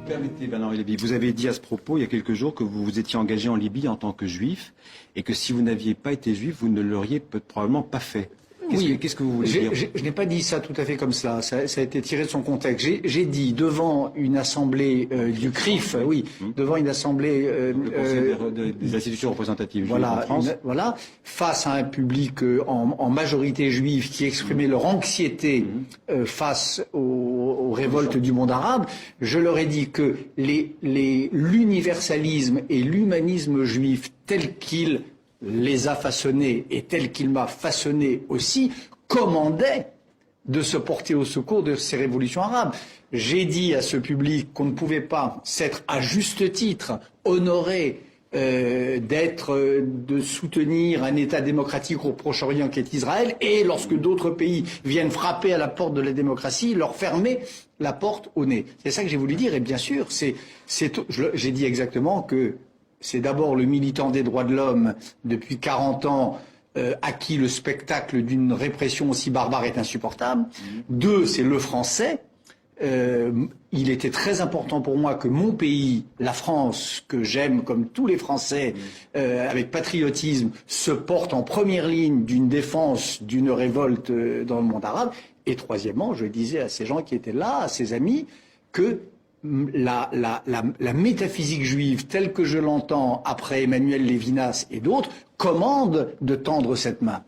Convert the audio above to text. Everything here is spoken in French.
Permettez, Bernard Lévy, vous avez dit à ce propos, il y a quelques jours, que vous vous étiez engagé en Libye en tant que juif, et que si vous n'aviez pas été juif, vous ne l'auriez probablement pas fait. Qu'est-ce que vous voulez dire? Je n'ai pas dit ça tout à fait comme cela. Ça a été tiré de son contexte. J'ai dit devant une assemblée du CRIF, oui, devant une assemblée des institutions représentatives juives voilà, en France. voilà, face à un public en majorité juif qui exprimait leur anxiété face aux révoltes du monde arabe, je leur ai dit que l'universalisme et l'humanisme juif tel qu'il les a façonnés et tel qu'il m'a façonné aussi, commandait de se porter au secours de ces révolutions arabes. J'ai dit à ce public qu'on ne pouvait pas s'être à juste titre honoré de soutenir un État démocratique au Proche-Orient qui est Israël, et lorsque d'autres pays viennent frapper à la porte de la démocratie, leur fermer la porte au nez. C'est ça que j'ai voulu dire, et bien sûr, j'ai dit exactement que c'est d'abord le militant des droits de l'homme depuis 40 ans à qui le spectacle d'une répression aussi barbare est insupportable. Deux, c'est le français. Il était très important pour moi que mon pays, la France, que j'aime comme tous les Français, avec patriotisme, se porte en première ligne d'une défense d'une révolte dans le monde arabe. Et troisièmement, je disais à ces gens qui étaient là, à ces amis, que la métaphysique juive telle que je l'entends après Emmanuel Lévinas et d'autres commande de tendre cette main.